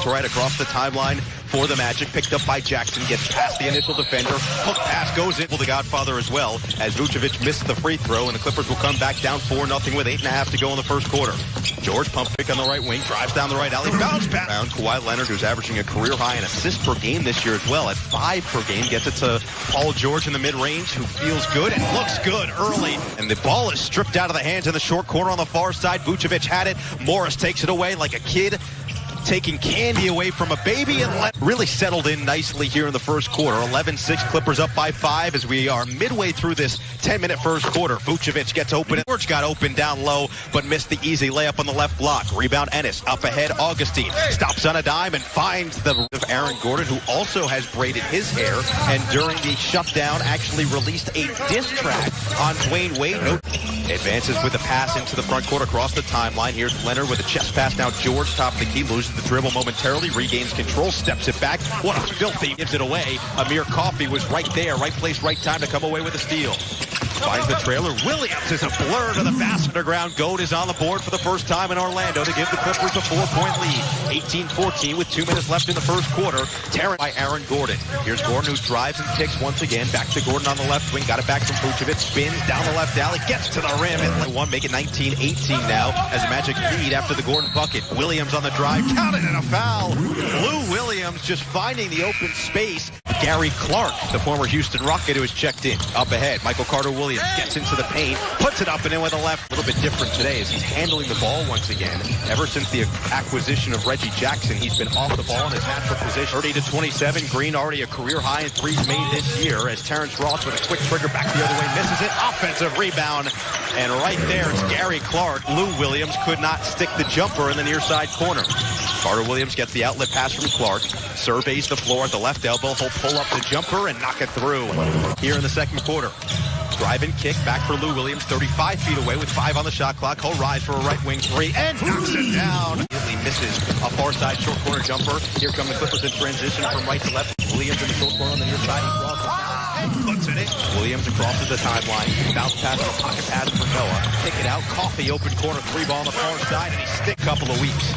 right across the timeline for the Magic. Picked up by Jackson, gets past the initial defender. Hook pass goes in for the Godfather as well, as Vucevic missed the free throw, and the Clippers will come back down 4-0 with 8.5 to go in the first quarter. George pump fake on the right wing, drives down the right alley, bounce back. Kawhi Leonard, who's averaging a career high in assists per game this year as well, at 5 per game, gets it to Paul George in the mid-range, who feels good and looks good early. And the ball is stripped out of the hands in the short corner on the far side. Vucevic had it. Morris takes it away like a kid taking candy away from a baby, and really settled in nicely here in the first quarter. 11-6, Clippers up by 5 as we are midway through this 10-minute first quarter. Vucevic gets open. George got open down low, but missed the easy layup on the left block. Rebound Ennis. Up ahead, Augustine. Stops on a dime and finds the of Aaron Gordon, who also has braided his hair, and during the shutdown actually released a diss track on Dwayne Wade. Advances with a pass into the front court across the timeline. Here's Leonard with a chest pass. Now George, top of the key, loses the dribble momentarily, regains control, steps it back. What a filthy, gives it away. Amir Coffey was right there, right place, right time to come away with a steal. Finds the trailer. Williams is a blur to the basket. Underground Goat is on the board for the first time in Orlando to give the Clippers a 4-point lead. 18-14 with 2 minutes left in the first quarter. Terrence by Aaron Gordon. Here's Gordon, who drives and kicks once again. Back to Gordon on the left wing. Got it back from Vucevic. Spins down the left alley. Gets to the rim. And one, make it 19-18 now as a Magic lead after the Gordon bucket. Williams on the drive. Counted and a foul. Lou Williams just finding the open space. Gary Clark, the former Houston Rocket, who has checked in. Up ahead, Michael Carter-Williams gets into the paint, puts it up and in with the left. A little bit different today as he's handling the ball once again. Ever since the acquisition of Reggie Jackson, he's been off the ball in his natural position. 30-27, Green already a career high in threes made this year as Terrence Ross with a quick trigger back the other way, misses it. Offensive rebound, and right there it's Gary Clark. Lou Williams could not stick the jumper in the near side corner. Carter-Williams gets the outlet pass from Clark, surveys the floor at the left elbow. He'll pull up the jumper and knock it through here in the second quarter. Drive and kick back for Lou Williams, 35 feet away with 5 on the shot clock. He'll rise for a right wing 3 and knocks it down. He misses a far side short corner jumper. Here come the Clippers in transition from right to left. Williams in the short corner on the near side. He draws it down. Puts it in. Williams across the timeline. Bounce pass to pocket pass for Noah. Kick it out. Coffey open corner 3 ball on the far side, and he stick a couple of weeks.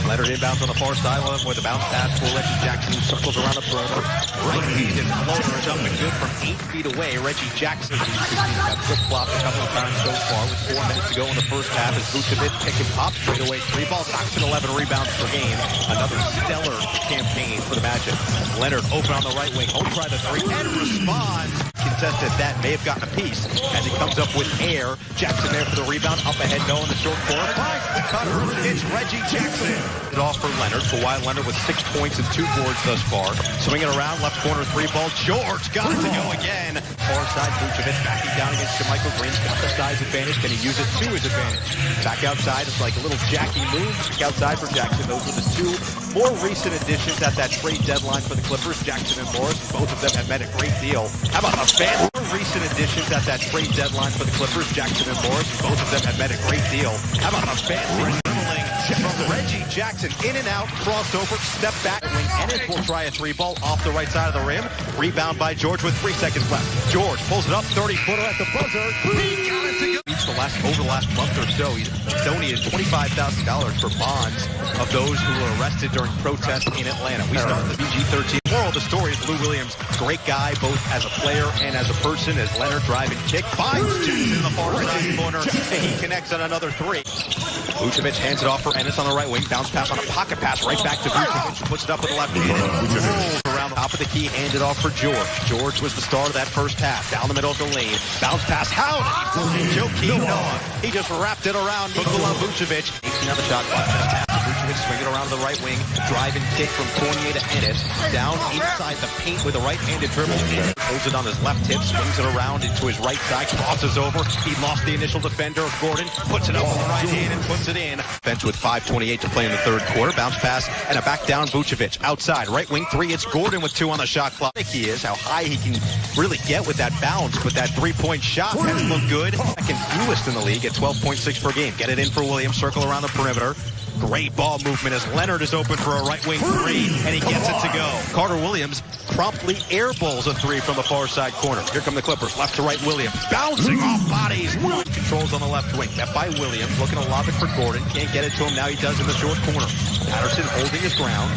Leonard inbounds on the far sideline with a bounce pass for Reggie Jackson, who circles around the perimeter. Right-handed floater is up and good from 8 feet away. Reggie Jackson, who's got flip-flopped a couple of times so far with 4 minutes to go in the first half, as Vucevic pick and pop straight away. 3 balls, knocks in 11 rebounds per game. Another stellar campaign for the Magic. Leonard open on the right wing. He'll try the 3 and responds. Contested that, may have gotten a piece as he comes up with air. Jackson there for the rebound. Up ahead, no in the short corner. Finds the cutter. It's Reggie Jackson. It off for Leonard. Kawhi Leonard with 6 points and 2 boards thus far. Swinging around, left corner 3 ball. George got it to go again. Far side, Vucevic backing down against Michael Green. Got the size advantage. Can he use it to his advantage? Back outside, it's like a little Jackie move. Back outside for Jackson. Those are the 2 more recent additions at that trade deadline for the Clippers. Jackson and Morris. Both of them have met a great deal. How about the fan? More recent additions at that trade deadline for the Clippers. Jackson and Morris. Both of them have met a great deal. How about the fancy dribbling from Reggie Jackson? In and out, crossover, step back. Wing Ennis will try a 3 ball off the right side of the rim. Rebound by George with 3 seconds left. George pulls it up, 30-footer at the buzzer. He got it to go. Over the last month or so, he's donated $25,000 for bonds of those who were arrested during protests in Atlanta. We start the PG-13. Moral of the story is Lou Williams, great guy, both as a player and as a person, as Leonard drive and kick. Finds Jackson in the far side corner, and he connects on another 3. Vucevic hands it off for Ennis on the right wing. Bounce pass on a pocket pass right back to Vucevic, who puts it up with the left hand. Rolls around the top of the key, handed off for George. George was the star of that first half. Down the middle of the lane. Bounce pass. How did he Joakim Noah? He just wrapped it around Nikola Vucevic. 18 on the shot clock. Pass to Vucevic, swing it around to the right wing. Drive and kick from Fournier to Ennis. Down inside the paint with a right-handed dribble. Holds it on his left hip, swings it around into his right side, crosses over. He lost the initial defender of Gordon, puts it up with the right hand and puts it in. Bench with 5:28 to play in the third quarter. Bounce pass and a back down Vucevic. Outside, right wing 3. It's Gordon with 2 on the shot clock. He is, how high he can really get with that bounce, but that 3-point shot has looked good. Second fewest in the league at 12.6 per game. Get it in for Williams, circle around the perimeter. Great ball movement as Leonard is open for a right wing 3, and he gets it to go. Carter-Williams promptly airballs a 3 from the far side corner. Here come the Clippers, left to right Williams, bouncing off bodies. controls on the left wing. Kept by Williams, looking to lob it for Gordon. Can't get it to him. Now he does in the short corner. Patterson holding his ground.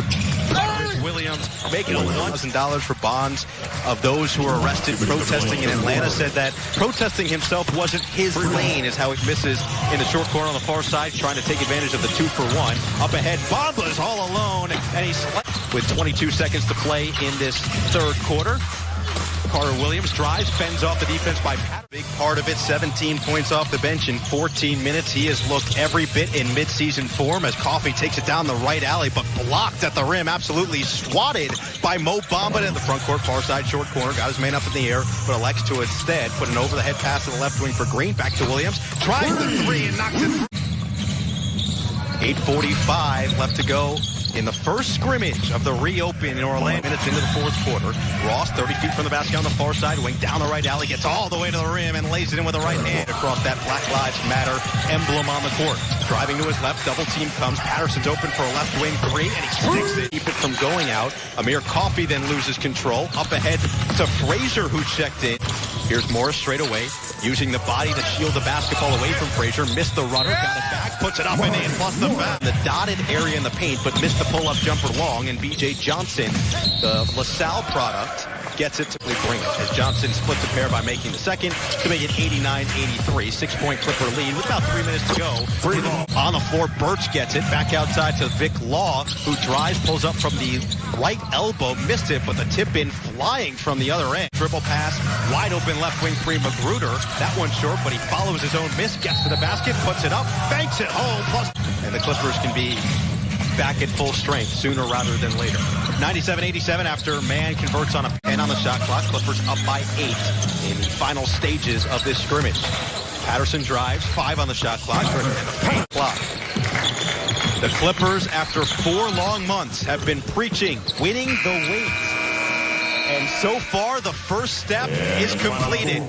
Williams making $1,000 for bonds of those who were arrested protesting in Atlanta. Said that protesting himself wasn't his lane, is how it misses in the short corner on the far side, trying to take advantage of the 2-for-1. Up ahead, Bamba's all alone, and he's with 22 seconds to play in this third quarter. Carter Williams drives, fends off the defense by Pat. Big part of it, 17 points off the bench in 14 minutes. He has looked every bit in midseason form as Coffey takes it down the right alley, but blocked at the rim, absolutely swatted by Mo Bamba at the front court, far side, short corner. Got his man up in the air, but elects to instead put an over-the-head pass to the left wing for Green. Back to Williams. Tries the three and knocks it through. 8:45 left to go in the first scrimmage of the reopen in Orlando. Minutes into the fourth quarter. Ross, 30 feet from the basket on the far side, wing down the right alley, gets all the way to the rim and lays it in with the right hand across that Black Lives Matter emblem on the court. Driving to his left, double team comes. Patterson's open for a left wing three, and he sticks it. Keep it from going out. Amir Coffey then loses control. Up ahead to Frazier, who checked in. Here's Morris straight away, using the body to shield the basketball away from Frazier. Missed the runner, got it back, puts it up and in, plus the foul. The dotted area in the paint, but missed the pull-up jumper long, and B.J. Johnson, the LaSalle product, gets it to bring it. As Johnson splits a pair by making the second to make it 89-83. 6-point Clipper lead with about 3 minutes to go. On the floor, Birch gets it. Back outside to Vic Law, who drives, pulls up from the right elbow, missed it, but the tip-in flying from the other end. Dribble pass, wide open left wing three, Magruder. That one's short, but he follows his own miss, gets to the basket, puts it up, banks it home, plus. And the Clippers can be back at full strength sooner rather than later. 97-87 after Mann converts on a 10 on the shot clock. Clippers up by 8 in the final stages of this scrimmage. Patterson drives, 5 on the shot clock, and the paint clock. The Clippers, after 4 long months, have been preaching winning the wait. And so far, the first step is completed.